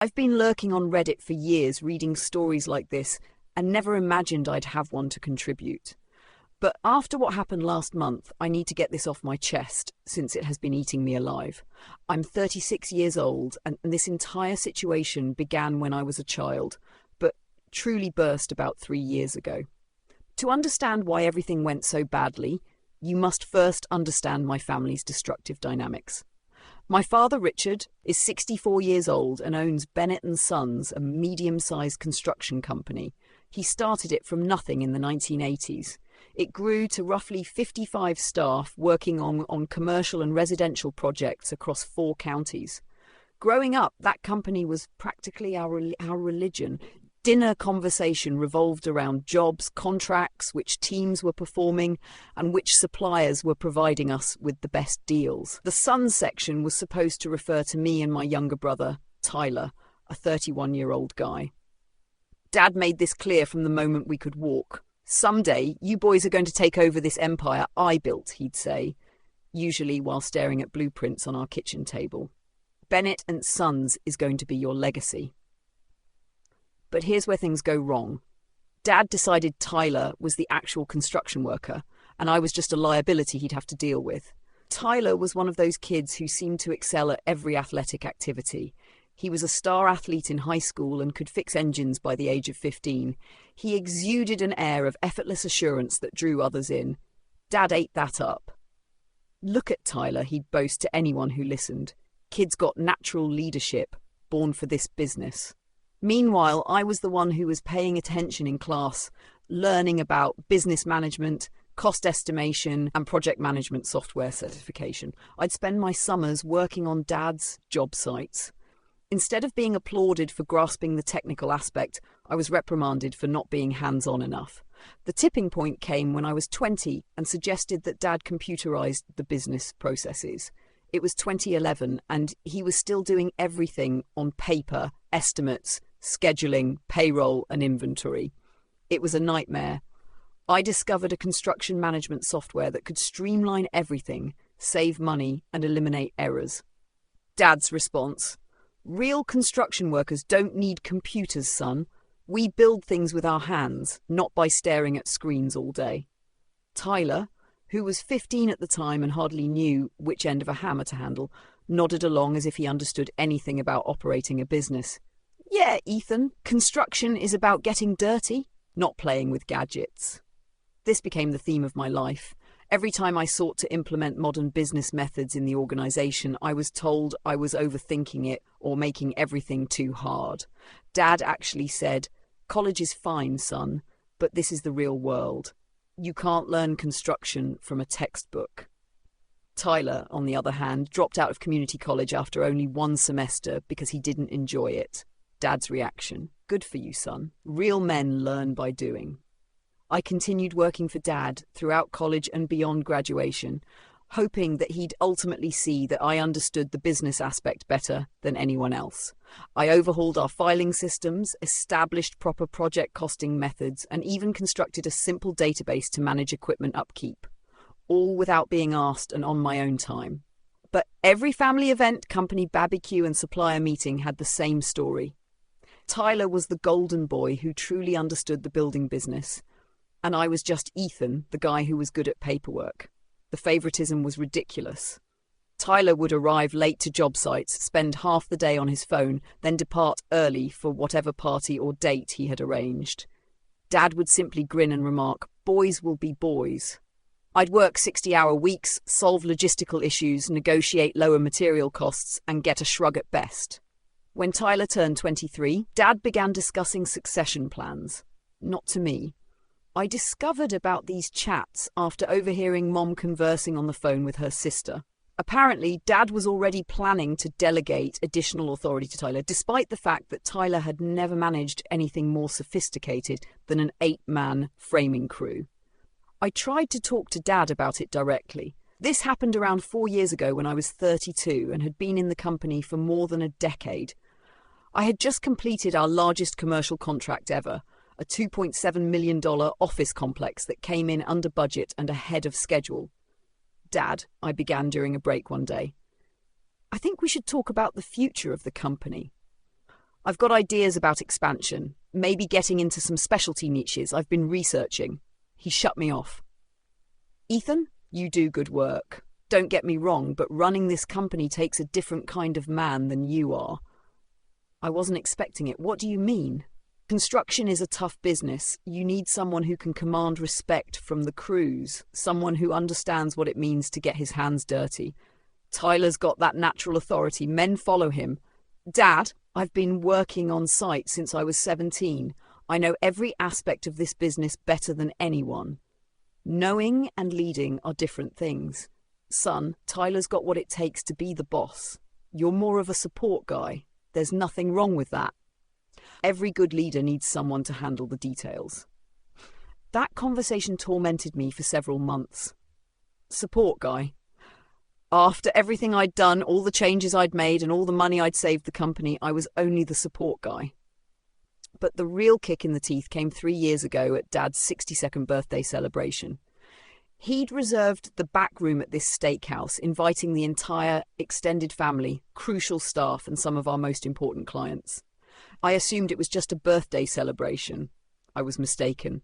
I've been lurking on Reddit for years reading stories like this and never imagined I'd have one to contribute. But after what happened last month, I need to get this off my chest since it has been eating me alive. I'm 36 years old and this entire situation began when I was a child, but truly burst about 3 years ago. To understand why everything went so badly, you must first understand my family's destructive dynamics. My father, Richard, is 64 years old and owns Bennett and Sons, a medium-sized construction company. He started it from nothing in the 1980s. It grew to roughly 55 staff working on commercial and residential projects across 4 counties. Growing up, that company was practically our religion. Dinner conversation revolved around jobs, contracts, which teams were performing, and which suppliers were providing us with the best deals. The Sons section was supposed to refer to me and my younger brother, Tyler, a 31-year-old guy. Dad made this clear from the moment we could walk. "Someday, you boys are going to take over this empire I built," he'd say, usually while staring at blueprints on our kitchen table. "Bennett and Sons is going to be your legacy." But here's where things go wrong. Dad decided Tyler was the actual construction worker, and I was just a liability he'd have to deal with. Tyler was one of those kids who seemed to excel at every athletic activity. He was a star athlete in high school and could fix engines by the age of 15. He exuded an air of effortless assurance that drew others in. Dad ate that up. "Look at Tyler," he'd boast to anyone who listened. "Kid's got natural leadership, born for this business." Meanwhile, I was the one who was paying attention in class, learning about business management, cost estimation, and project management software certification. I'd spend my summers working on Dad's job sites. Instead of being applauded for grasping the technical aspect, I was reprimanded for not being hands-on enough. The tipping point came when I was 20 and suggested that Dad computerized the business processes. It was 2011 and he was still doing everything on paper, estimates, scheduling, payroll, and inventory. It was a nightmare. I discovered a construction management software that could streamline everything, save money, and eliminate errors. Dad's response: "Real construction workers don't need computers, son. We build things with our hands, not by staring at screens all day." Tyler, who was 15 at the time and hardly knew which end of a hammer to handle, nodded along as if he understood anything about operating a business. "Yeah, Ethan, construction is about getting dirty, not playing with gadgets." This became the theme of my life. Every time I sought to implement modern business methods in the organization, I was told I was overthinking it or making everything too hard. Dad actually said, "College is fine, son, but this is the real world. You can't learn construction from a textbook." Tyler, on the other hand, dropped out of community college after only 1 semester because he didn't enjoy it. Dad's reaction: "Good for you, son. Real men learn by doing." I continued working for Dad throughout college and beyond graduation, hoping that he'd ultimately see that I understood the business aspect better than anyone else. I overhauled our filing systems, established proper project costing methods, and even constructed a simple database to manage equipment upkeep, all without being asked and on my own time. But every family event, company barbecue, and supplier meeting had the same story. Tyler was the golden boy who truly understood the building business, and I was just Ethan, the guy who was good at paperwork. The favoritism was ridiculous. Tyler would arrive late to job sites, spend half the day on his phone, then depart early for whatever party or date he had arranged. Dad would simply grin and remark, "Boys will be boys." I'd work 60-hour weeks, solve logistical issues, negotiate lower material costs, and get a shrug at best. When Tyler turned 23, Dad began discussing succession plans. Not to me. I discovered about these chats after overhearing Mom conversing on the phone with her sister. Apparently, Dad was already planning to delegate additional authority to Tyler, despite the fact that Tyler had never managed anything more sophisticated than an 8-man framing crew. I tried to talk to Dad about it directly. This happened around 4 years ago when I was 32 and had been in the company for more than a decade. I had just completed our largest commercial contract ever, a $2.7 million office complex that came in under budget and ahead of schedule. "Dad," I began during a break one day, "I think we should talk about the future of the company." I've got ideas about expansion, maybe getting into some specialty niches I've been researching. He shut me off. Ethan, you do good work. Don't get me wrong, but running this company takes a different kind of man than you are. I wasn't expecting it. What do you mean? Construction is a tough business. You need someone who can command respect from the crews, someone who understands what it means to get his hands dirty. Tyler's got that natural authority. Men follow him. Dad, I've been working on site since I was 17. I know every aspect of this business better than anyone. Knowing and leading are different things. Son, Tyler's got what it takes to be the boss. You're more of a support guy. There's nothing wrong with that. Every good leader needs someone to handle the details. That conversation tormented me for several months. Support guy. After everything I'd done, all the changes I'd made and all the money I'd saved the company, I was only the support guy. But the real kick in the teeth came 3 years ago at Dad's 62nd birthday celebration. He'd reserved the back room at this steakhouse, inviting the entire extended family, crucial staff, and some of our most important clients. I assumed it was just a birthday celebration. I was mistaken.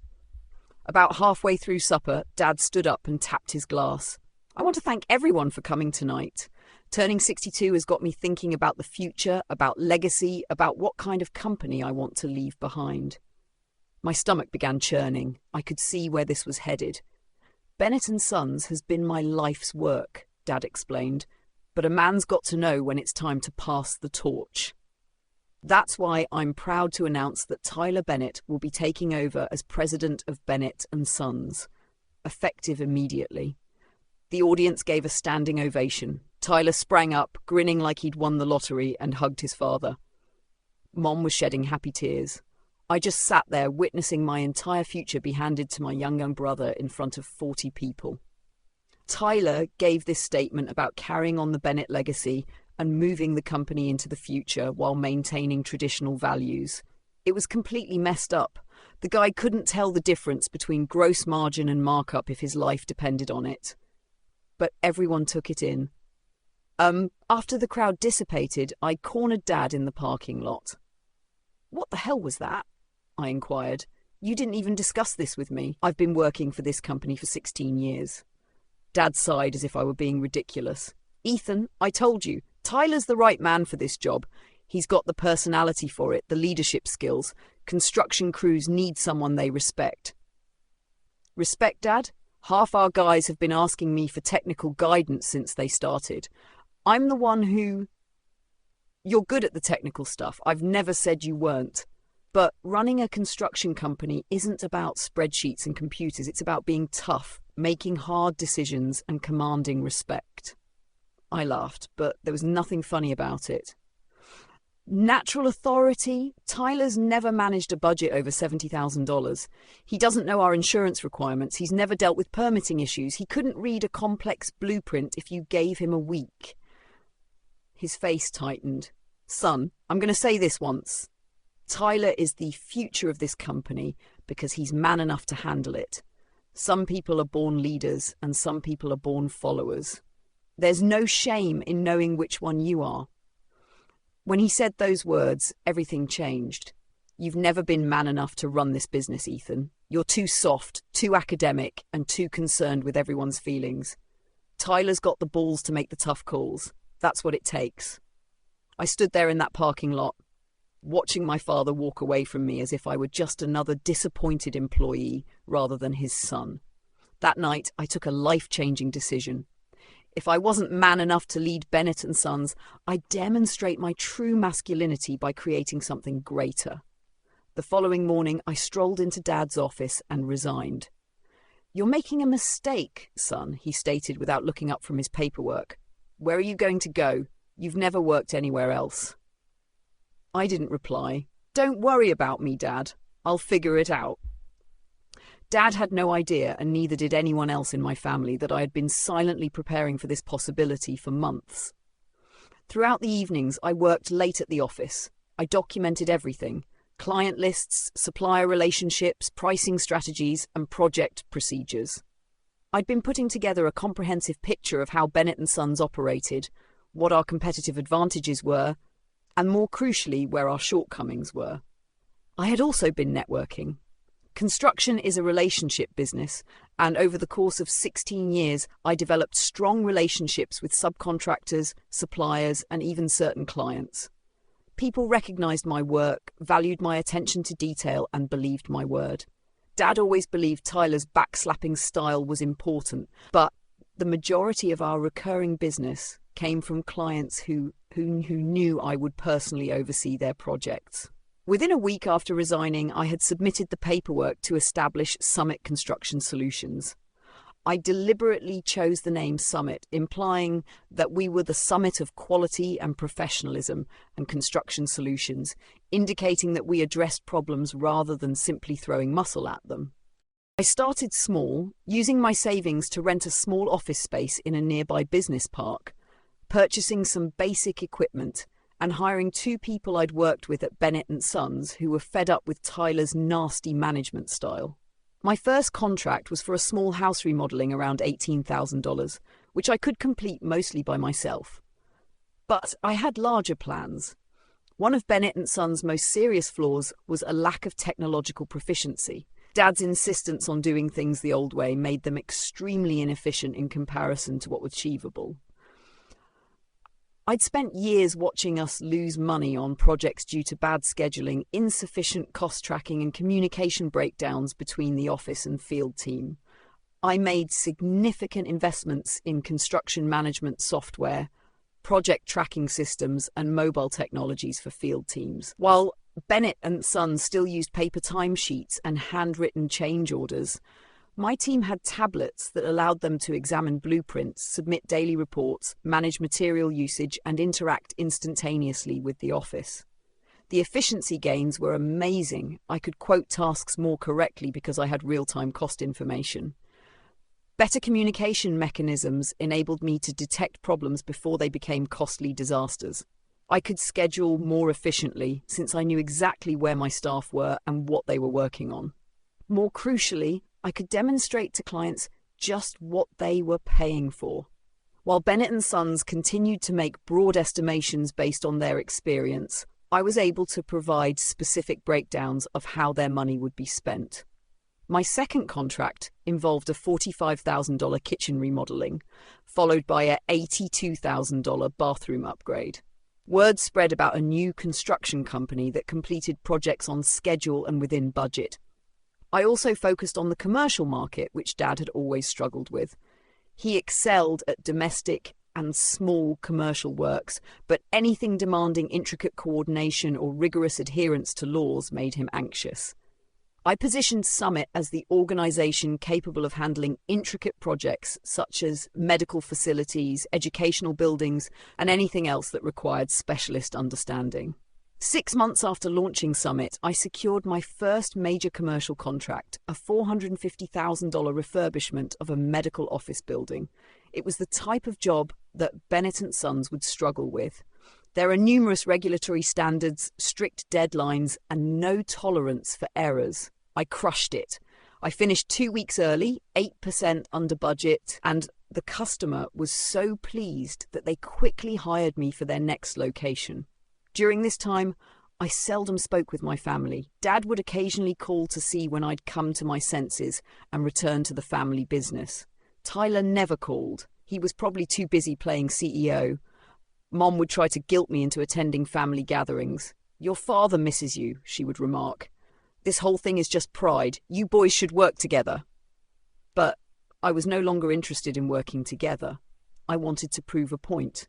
About halfway through supper, Dad stood up and tapped his glass. I want to thank everyone for coming tonight. Turning 62 has got me thinking about the future, about legacy, about what kind of company I want to leave behind. My stomach began churning. I could see where this was headed. Bennett & Sons has been my life's work, Dad explained, but a man's got to know when it's time to pass the torch. That's why I'm proud to announce that Tyler Bennett will be taking over as president of Bennett & Sons, effective immediately. The audience gave a standing ovation. Tyler sprang up, grinning like he'd won the lottery, and hugged his father. Mom was shedding happy tears. I just sat there witnessing my entire future be handed to my young brother in front of 40 people. Tyler gave this statement about carrying on the Bennett legacy and moving the company into the future while maintaining traditional values. It was completely messed up. The guy couldn't tell the difference between gross margin and markup if his life depended on it. But everyone took it in. After the crowd dissipated, I cornered Dad in the parking lot. "What the hell was that?" I inquired. "You didn't even discuss this with me. I've been working for this company for 16 years. Dad sighed as if I were being ridiculous. "Ethan, I told you, Tyler's the right man for this job. He's got the personality for it, the leadership skills. Construction crews need someone they respect." "Respect, Dad? Half our guys have been asking me for technical guidance since they started. I'm the one who... You're good at the technical stuff. I've never said you weren't. But running a construction company isn't about spreadsheets and computers. It's about being tough, making hard decisions, and commanding respect." I laughed, but there was nothing funny about it. "Natural authority? Tyler's never managed a budget over $70,000. He doesn't know our insurance requirements. He's never dealt with permitting issues. He couldn't read a complex blueprint if you gave him a week." His face tightened. "Son, I'm going to say this once. Tyler is the future of this company because he's man enough to handle it. Some people are born leaders and some people are born followers. There's no shame in knowing which one you are." When he said those words, everything changed. "You've never been man enough to run this business, Ethan. You're too soft, too academic, and too concerned with everyone's feelings. Tyler's got the balls to make the tough calls. That's what it takes." I stood there in that parking lot, watching my father walk away from me as if I were just another disappointed employee rather than his son. That night, I took a life-changing decision. If I wasn't man enough to lead Bennett & Sons, I'd demonstrate my true masculinity by creating something greater. The following morning, I strolled into Dad's office and resigned. "You're making a mistake, son," he stated without looking up from his paperwork. "Where are you going to go? You've never worked anywhere else." I didn't reply. "Don't worry about me, Dad. I'll figure it out." Dad had no idea, and neither did anyone else in my family, that I had been silently preparing for this possibility for months. Throughout the evenings, I worked late at the office. I documented everything: client lists, supplier relationships, pricing strategies, and project procedures. I'd been putting together a comprehensive picture of how Bennett & Sons operated, what our competitive advantages were, and more crucially, where our shortcomings were. I had also been networking. Construction is a relationship business, and over the course of 16 years, I developed strong relationships with subcontractors, suppliers, and even certain clients. People recognized my work, valued my attention to detail, and believed my word. Dad always believed Tyler's backslapping style was important, but the majority of our recurring business came from clients who knew I would personally oversee their projects. Within a week after resigning, I had submitted the paperwork to establish Summit Construction Solutions. I deliberately chose the name Summit, implying that we were the summit of quality and professionalism and construction solutions, indicating that we addressed problems rather than simply throwing muscle at them. I started small, using my savings to rent a small office space in a nearby business park, purchasing some basic equipment, and hiring 2 people I'd worked with at Bennett & Sons who were fed up with Tyler's nasty management style. My first contract was for a small house remodeling around $18,000, which I could complete mostly by myself. But I had larger plans. One of Bennett & Sons' most serious flaws was a lack of technological proficiency. Dad's insistence on doing things the old way made them extremely inefficient in comparison to what was achievable. I'd spent years watching us lose money on projects due to bad scheduling, insufficient cost tracking, and communication breakdowns between the office and field team. I made significant investments in construction management software, project tracking systems, and mobile technologies for field teams. While Bennett & Sons still used paper timesheets and handwritten change orders, my team had tablets that allowed them to examine blueprints, submit daily reports, manage material usage, and interact instantaneously with the office. The efficiency gains were amazing. I could quote tasks more correctly because I had real-time cost information. Better communication mechanisms enabled me to detect problems before they became costly disasters. I could schedule more efficiently since I knew exactly where my staff were and what they were working on. More crucially, I could demonstrate to clients just what they were paying for. While Bennett & Sons continued to make broad estimations based on their experience, I was able to provide specific breakdowns of how their money would be spent. My second contract involved a $45,000 kitchen remodeling, followed by a $82,000 bathroom upgrade. Word spread about a new construction company that completed projects on schedule and within budget. I also focused on the commercial market, which Dad had always struggled with. He excelled at domestic and small commercial works, but anything demanding intricate coordination or rigorous adherence to laws made him anxious. I positioned Summit as the organization capable of handling intricate projects such as medical facilities, educational buildings, and anything else that required specialist understanding. 6 months after launching Summit, I secured my first major commercial contract, a $450,000 refurbishment of a medical office building. It was the type of job that Bennett & Sons would struggle with. There are numerous regulatory standards, strict deadlines, and no tolerance for errors. I crushed it. I finished 2 weeks early, 8% under budget, and the customer was so pleased that they quickly hired me for their next location. During this time, I seldom spoke with my family. Dad would occasionally call to see when I'd come to my senses and return to the family business. Tyler never called. He was probably too busy playing CEO. Mom would try to guilt me into attending family gatherings. "Your father misses you," she would remark. "This whole thing is just pride. You boys should work together." But I was no longer interested in working together. I wanted to prove a point.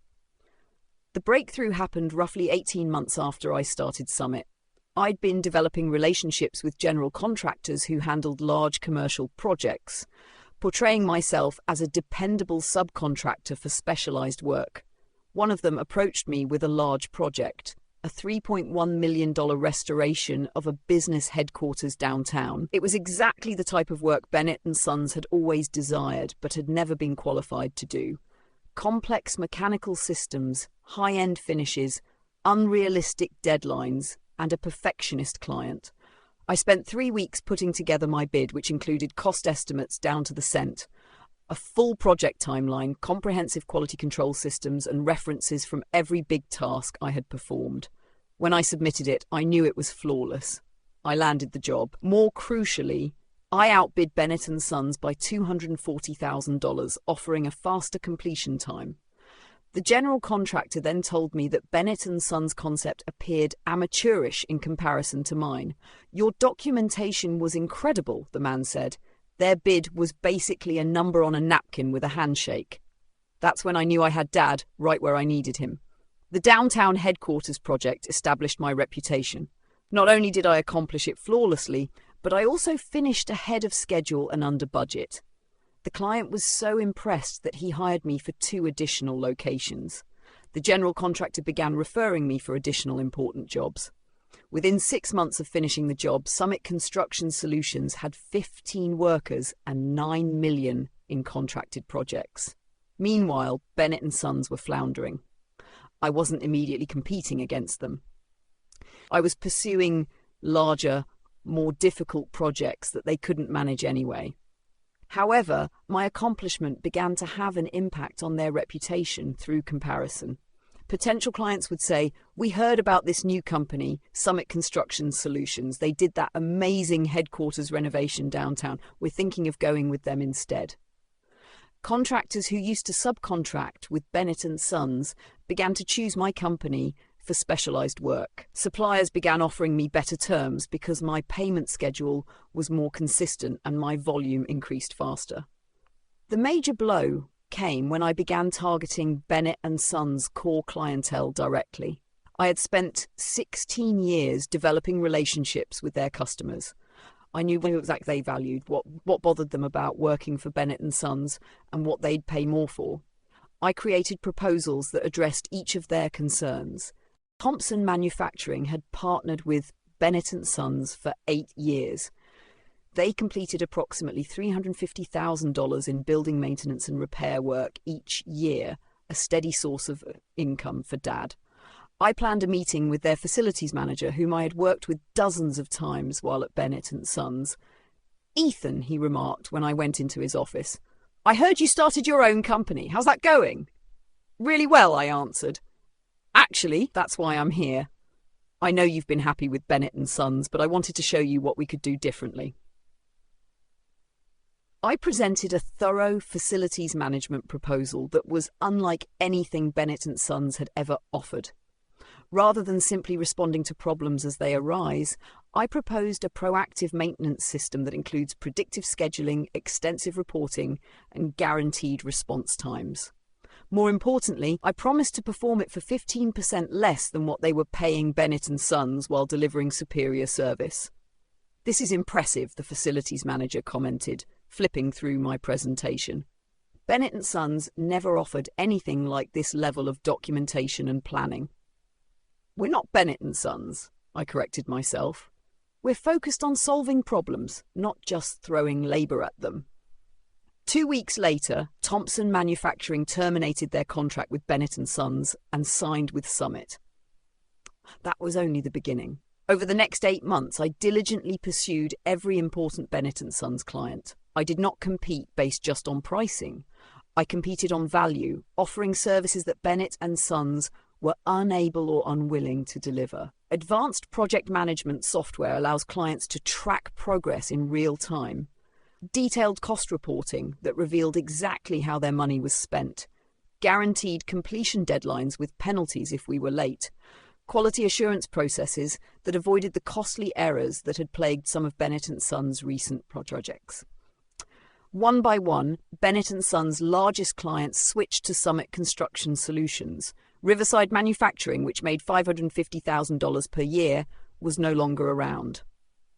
The breakthrough happened roughly 18 months after I started Summit. I'd been developing relationships with general contractors who handled large commercial projects, portraying myself as a dependable subcontractor for specialized work. One of them approached me with a large project, a $3.1 million restoration of a business headquarters downtown. It was exactly the type of work Bennett & Sons had always desired but had never been qualified to do. Complex mechanical systems, high-end finishes, unrealistic deadlines, and a perfectionist client. I spent 3 weeks putting together my bid, which included cost estimates down to the cent, a full project timeline, comprehensive quality control systems, and references from every big task I had performed. When I submitted it, I knew it was flawless. I landed the job. More crucially, I outbid Bennett and Sons by $240,000, offering a faster completion time. The general contractor then told me that Bennett and Sons' concept appeared amateurish in comparison to mine. "Your documentation was incredible," the man said. "Their bid was basically a number on a napkin with a handshake." That's when I knew I had Dad right where I needed him. The downtown headquarters project established my reputation. Not only did I accomplish it flawlessly, but I also finished ahead of schedule and under budget. The client was so impressed that he hired me for 2 additional locations. The general contractor began referring me for additional important jobs. Within 6 months of finishing the job, Summit Construction Solutions had 15 workers and $9 million in contracted projects. Meanwhile, Bennett and Sons were floundering. I wasn't immediately competing against them. I was pursuing larger, more difficult projects that they couldn't manage anyway. However, my accomplishment began to have an impact on their reputation through comparison. Potential clients would say, "We heard about this new company, Summit Construction Solutions. They did that amazing headquarters renovation downtown. We're thinking of going with them instead." Contractors who used to subcontract with Bennett and Sons began to choose my company for specialized work. Suppliers began offering me better terms because my payment schedule was more consistent and my volume increased faster. The major blow came when I began targeting Bennett and Sons' core clientele directly. I had spent 16 years developing relationships with their customers. I knew exactly what they valued, what bothered them about working for Bennett and Sons, and what they'd pay more for. I created proposals that addressed each of their concerns. Thompson Manufacturing had partnered with Bennett and Sons for 8 years. They completed approximately $350,000 in building maintenance and repair work each year, a steady source of income for Dad. I planned a meeting with their facilities manager, whom I had worked with dozens of times while at Bennett and Sons. "Ethan," he remarked when I went into his office, "I heard you started your own company. How's that going?" "Really well," I answered. "Actually, that's why I'm here. I know you've been happy with Bennett and Sons, but I wanted to show you what we could do differently." I presented a thorough facilities management proposal that was unlike anything Bennett and Sons had ever offered. Rather than simply responding to problems as they arise, I proposed a proactive maintenance system that includes predictive scheduling, extensive reporting, and guaranteed response times. More importantly, I promised to perform it for 15% less than what they were paying Bennett and Sons while delivering superior service. "This is impressive," the facilities manager commented, flipping through my presentation. Bennett and Sons never offered anything like this level of documentation and planning. "We're not Bennett and Sons," I corrected myself. "We're focused on solving problems, not just throwing labor at them." 2 weeks later, Thompson Manufacturing terminated their contract with Bennett and Sons and signed with Summit. That was only the beginning. Over the next 8 months, I diligently pursued every important Bennett and Sons client. I did not compete based just on pricing. I competed on value, offering services that Bennett and Sons were unable or unwilling to deliver. Advanced project management software allows clients to track progress in real time. Detailed cost reporting that revealed exactly how their money was spent. Guaranteed completion deadlines with penalties if we were late. Quality assurance processes that avoided the costly errors that had plagued some of Bennett and Sons' recent projects. One by one, Bennett and Sons' largest clients switched to Summit Construction Solutions. Riverside Manufacturing, which made $550,000 per year, was no longer around.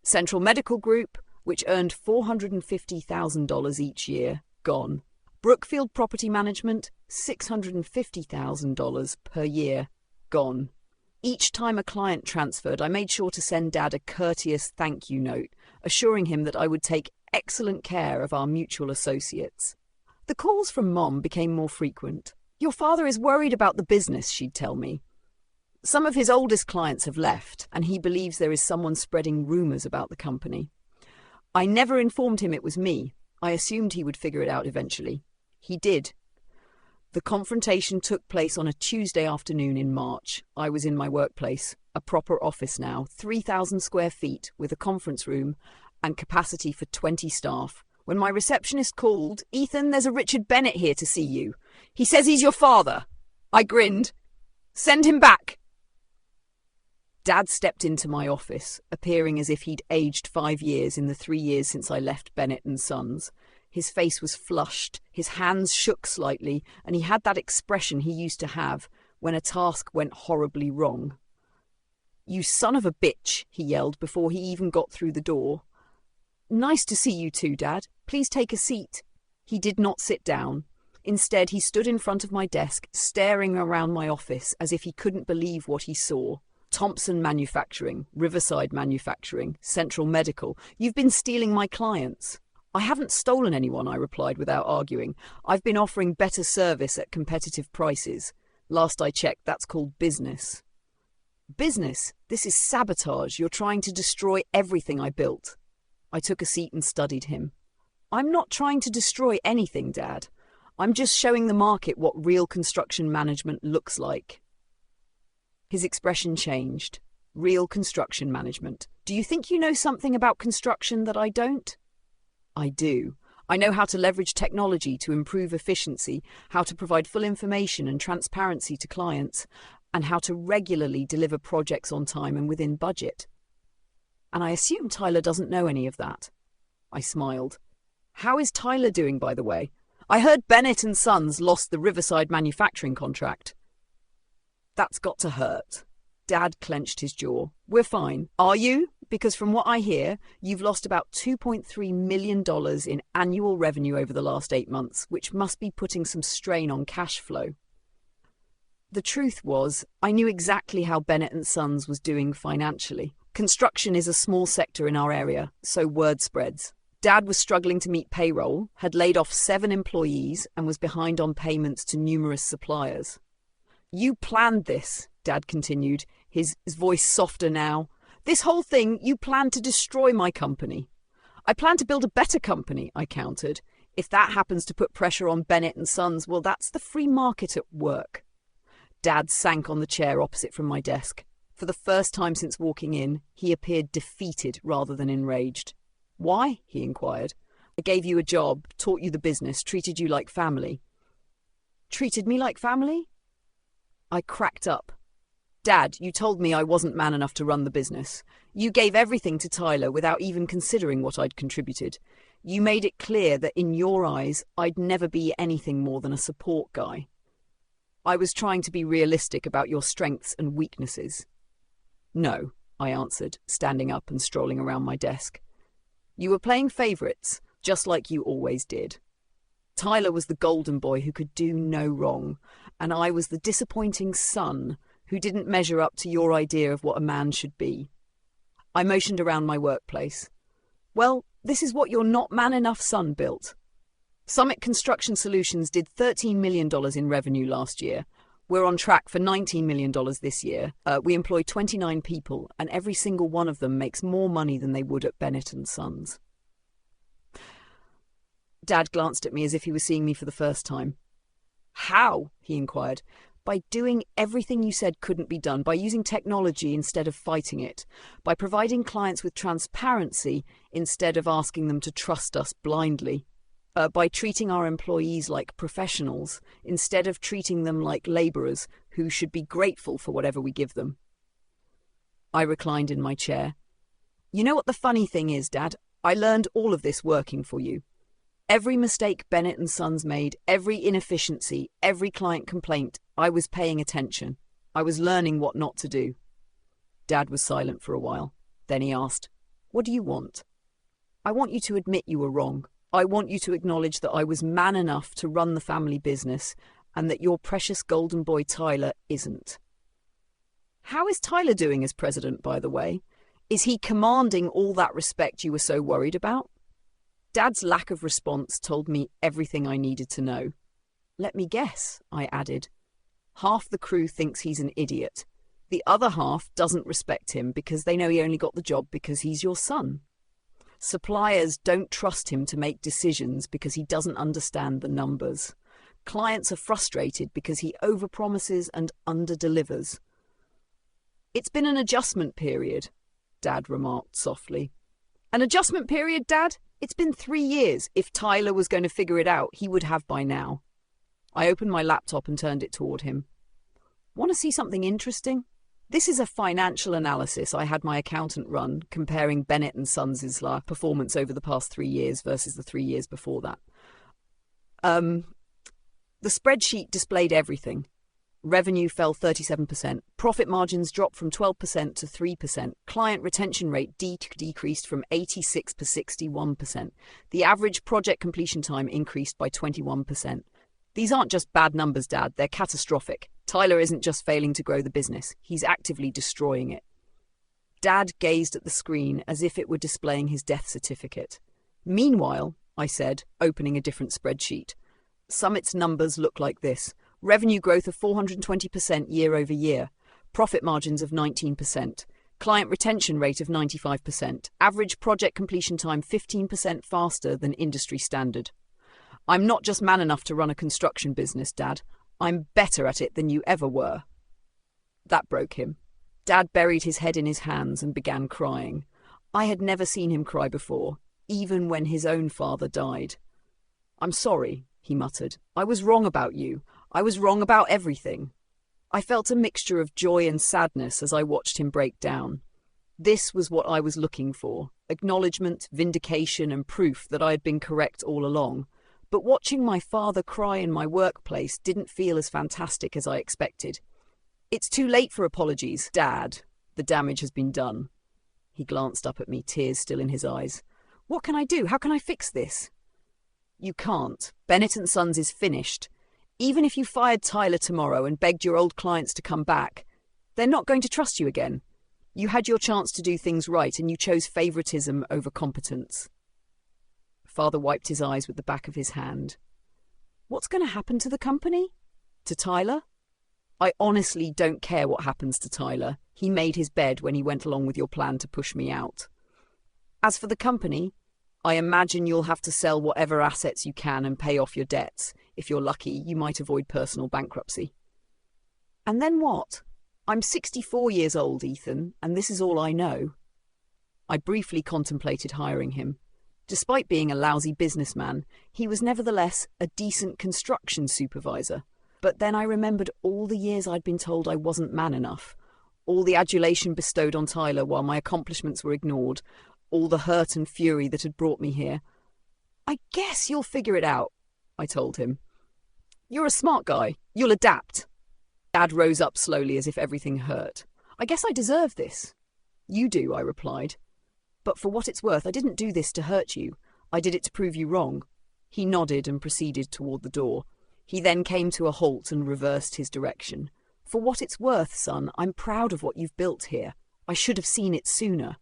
Central Medical Group, which earned $450,000 each year, gone. Brookfield Property Management, $650,000 per year, gone. Each time a client transferred, I made sure to send Dad a courteous thank you note, assuring him that I would take excellent care of our mutual associates. The calls from Mom became more frequent. "Your father is worried about the business," she'd tell me. Some of his oldest clients have left, and he believes there is someone spreading rumors about the company. I never informed him it was me. I assumed he would figure it out eventually. He did. The confrontation took place on a Tuesday afternoon in March. I was in my workplace. a proper office now, 3,000 square feet with a conference room and capacity for 20 staff. When my receptionist called, "Ethan, there's a Richard Bennett here to see you. He says he's your father." I grinned. "Send him back." Dad stepped into my office, appearing as if he'd aged 5 years in the 3 years since I left Bennett and Sons. His face was flushed, his hands shook slightly, and he had that expression he used to have when a task went horribly wrong. "You son of a bitch," he yelled before he even got through the door. "Nice to see you too, Dad. Please take a seat." He did not sit down. Instead, he stood in front of my desk, staring around my office as if he couldn't believe what he saw. "Thompson Manufacturing, Riverside Manufacturing, Central Medical. You've been stealing my clients." "I haven't stolen anyone," I replied without arguing. "I've been offering better service at competitive prices. Last I checked, that's called business." "Business? This is sabotage. You're trying to destroy everything I built." I took a seat and studied him. "I'm not trying to destroy anything, Dad. I'm just showing the market what real construction management looks like." His expression changed. "Real construction management. Do you think you know something about construction that I don't?" "I do. I know how to leverage technology to improve efficiency, how to provide full information and transparency to clients, and how to regularly deliver projects on time and within budget." "And I assume Tyler doesn't know any of that." I smiled. "How is Tyler doing, by the way? I heard Bennett and Sons lost the Riverside manufacturing contract." "That's got to hurt." Dad clenched his jaw. "We're fine. Are you? Because from what I hear, you've lost about $2.3 million in annual revenue over the last 8 months, which must be putting some strain on cash flow." The truth was, I knew exactly how Bennett and Sons was doing financially. Construction is a small sector in our area, so word spreads. Dad was struggling to meet payroll, had laid off 7 employees, and was behind on payments to numerous suppliers. "You planned this," Dad continued, his voice softer now. "This whole thing, you planned to destroy my company." "I plan to build a better company," I countered. "If that happens to put pressure on Bennett and Sons, well, that's the free market at work." Dad sank on the chair opposite from my desk. For the first time since walking in, he appeared defeated rather than enraged. "Why?" he inquired. "I gave you a job, taught you the business, treated you like family." "Treated me like family?" I cracked up. "Dad, you told me I wasn't man enough to run the business. You gave everything to Tyler without even considering what I'd contributed. You made it clear that in your eyes, I'd never be anything more than a support guy. I was trying to be realistic about your strengths and weaknesses." "No," I answered, standing up and strolling around my desk. "You were playing favourites, just like you always did. Tyler was the golden boy who could do no wrong, and I was the disappointing son who didn't measure up to your idea of what a man should be." I motioned around my workplace. "Well, this is what your not man enough son built. Summit Construction Solutions did $13 million in revenue last year. We're on track for $19 million this year. We employ 29 people, and every single one of them makes more money than they would at Bennett and Sons." Dad glanced at me as if he was seeing me for the first time. "How?" he inquired. "By doing everything you said couldn't be done, by using technology instead of fighting it, by providing clients with transparency instead of asking them to trust us blindly, by treating our employees like professionals instead of treating them like labourers who should be grateful for whatever we give them." I reclined in my chair. "You know what the funny thing is, Dad? I learned all of this working for you. Every mistake Bennett and Sons made, every inefficiency, every client complaint, I was paying attention. I was learning what not to do." Dad was silent for a while. Then he asked, "What do you want?" "I want you to admit you were wrong. I want you to acknowledge that I was man enough to run the family business and that your precious golden boy Tyler isn't." "How is Tyler doing as president, by the way? Is he commanding all that respect you were so worried about?" Dad's lack of response told me everything I needed to know. "Let me guess," I added. "Half the crew thinks he's an idiot. The other half doesn't respect him because they know he only got the job because he's your son. Suppliers don't trust him to make decisions because he doesn't understand the numbers. Clients are frustrated because he overpromises and underdelivers. It's been an adjustment period, Dad remarked softly. An adjustment period, Dad? It's been 3 years. If Tyler was going to figure it out, he would have by now. I opened my laptop and turned it toward him. Want to see something interesting? This is a financial analysis I had my accountant run, comparing Bennett and Sons' performance over the past 3 years versus the 3 years before that. The spreadsheet displayed everything. Revenue fell 37%. Profit margins dropped from 12% to 3%. Client retention rate decreased from 86% to 61%. The average project completion time increased by 21%. These aren't just bad numbers, Dad. They're catastrophic. Tyler isn't just failing to grow the business. He's actively destroying it. Dad gazed at the screen as if it were displaying his death certificate. Meanwhile, I said, opening a different spreadsheet, Summit's numbers look like this. Revenue growth of 420% year over year. Profit margins of 19%. Client retention rate of 95%. Average project completion time 15% faster than industry standard. I'm not just man enough to run a construction business, Dad. I'm better at it than you ever were. That broke him. Dad buried his head in his hands and began crying. I had never seen him cry before, even when his own father died. I'm sorry, he muttered. I was wrong about you. I was wrong about everything. I felt a mixture of joy and sadness as I watched him break down. This was what I was looking for, acknowledgement, vindication, and proof that I had been correct all along. But watching my father cry in my workplace didn't feel as fantastic as I expected. It's too late for apologies, Dad. The damage has been done. He glanced up at me, tears still in his eyes. What can I do? How can I fix this? You can't. Bennett and Sons is finished. Even if you fired Tyler tomorrow and begged your old clients to come back, they're not going to trust you again. You had your chance to do things right and you chose favoritism over competence. Father wiped his eyes with the back of his hand. What's going to happen to the company? To Tyler? I honestly don't care what happens to Tyler. He made his bed when he went along with your plan to push me out. As for the company, I imagine you'll have to sell whatever assets you can and pay off your debts. If you're lucky, you might avoid personal bankruptcy. And then what? I'm 64 years old, Ethan, and this is all I know. I briefly contemplated hiring him. Despite being a lousy businessman, he was nevertheless a decent construction supervisor. But then I remembered all the years I'd been told I wasn't man enough, all the adulation bestowed on Tyler while my accomplishments were ignored, all the hurt and fury that had brought me here. I guess you'll figure it out, I told him. You're a smart guy. You'll adapt. Dad rose up slowly as if everything hurt. I guess I deserve this. You do, I replied. But for what it's worth, I didn't do this to hurt you. I did it to prove you wrong. He nodded and proceeded toward the door. He then came to a halt and reversed his direction. For what it's worth, son, I'm proud of what you've built here. I should have seen it sooner.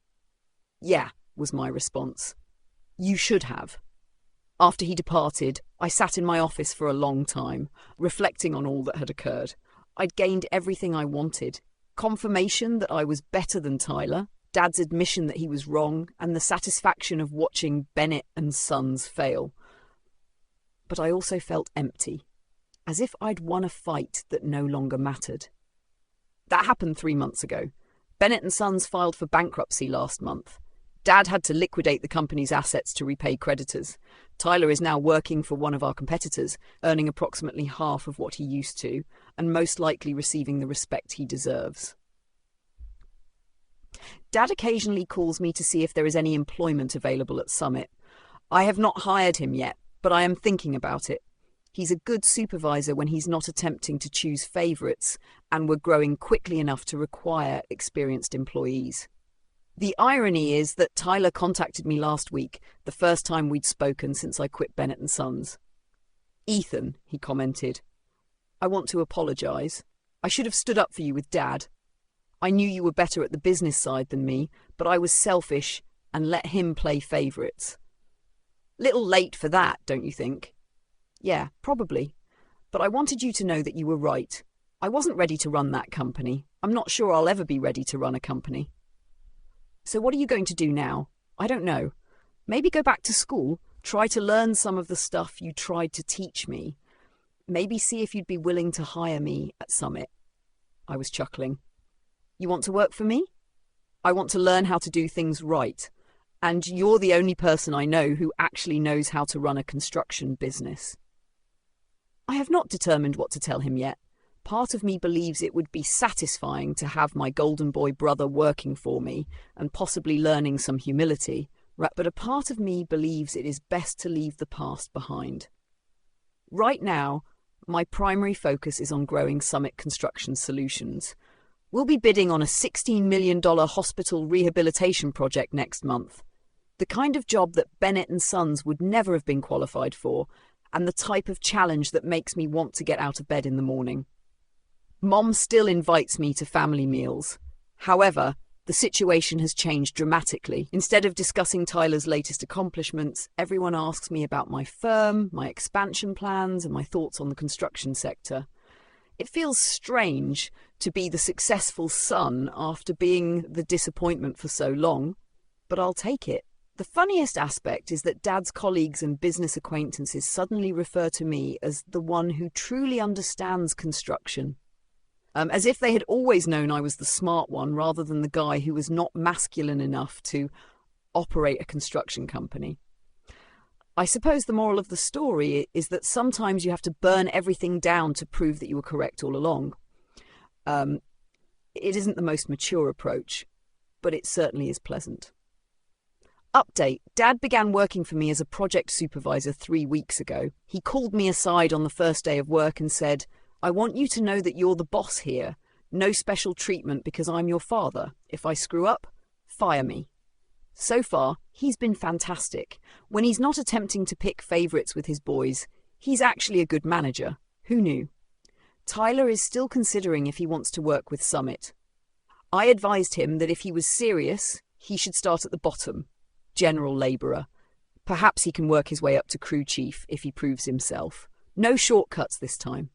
Yeah, was my response. You should have. After he departed, I sat in my office for a long time, reflecting on all that had occurred. I'd gained everything I wanted. Confirmation that I was better than Tyler, Dad's admission that he was wrong, and the satisfaction of watching Bennett and Sons fail. But I also felt empty, as if I'd won a fight that no longer mattered. That happened 3 months ago. Bennett and Sons filed for bankruptcy last month. Dad had to liquidate the company's assets to repay creditors. Tyler is now working for one of our competitors, earning approximately half of what he used to, and most likely receiving the respect he deserves. Dad occasionally calls me to see if there is any employment available at Summit. I have not hired him yet, but I am thinking about it. He's a good supervisor when he's not attempting to choose favourites, and we're growing quickly enough to require experienced employees. The irony is that Tyler contacted me last week, the first time we'd spoken since I quit Bennett and Sons. Ethan, he commented, I want to apologise. I should have stood up for you with Dad. I knew you were better at the business side than me, but I was selfish and let him play favourites. Little late for that, don't you think? Yeah, probably. But I wanted you to know that you were right. I wasn't ready to run that company. I'm not sure I'll ever be ready to run a company. So what are you going to do now? I don't know. Maybe go back to school, try to learn some of the stuff you tried to teach me. Maybe see if you'd be willing to hire me at Summit. I was chuckling. You want to work for me? I want to learn how to do things right. And you're the only person I know who actually knows how to run a construction business. I have not determined what to tell him yet. Part of me believes it would be satisfying to have my golden boy brother working for me and possibly learning some humility, but a part of me believes it is best to leave the past behind. Right now, my primary focus is on growing Summit Construction Solutions. We'll be bidding on a $16 million hospital rehabilitation project next month. The kind of job that Bennett and Sons would never have been qualified for, and the type of challenge that makes me want to get out of bed in the morning. Mom still invites me to family meals. However, the situation has changed dramatically. Instead of discussing Tyler's latest accomplishments, everyone asks me about my firm, my expansion plans, and my thoughts on the construction sector. It feels strange to be the successful son after being the disappointment for so long, but I'll take it. The funniest aspect is that Dad's colleagues and business acquaintances suddenly refer to me as the one who truly understands construction. As if they had always known I was the smart one rather than the guy who was not masculine enough to operate a construction company. I suppose the moral of the story is that sometimes you have to burn everything down to prove that you were correct all along. It isn't the most mature approach, but it certainly is pleasant. Update. Dad began working for me as a project supervisor 3 weeks ago. He called me aside on the first day of work and said, "I want you to know that you're the boss here. No special treatment because I'm your father. If I screw up, fire me." So far, he's been fantastic. When he's not attempting to pick favourites with his boys, he's actually a good manager. Who knew? Tyler is still considering if he wants to work with Summit. I advised him that if he was serious, he should start at the bottom, general labourer. Perhaps he can work his way up to crew chief if he proves himself. No shortcuts this time.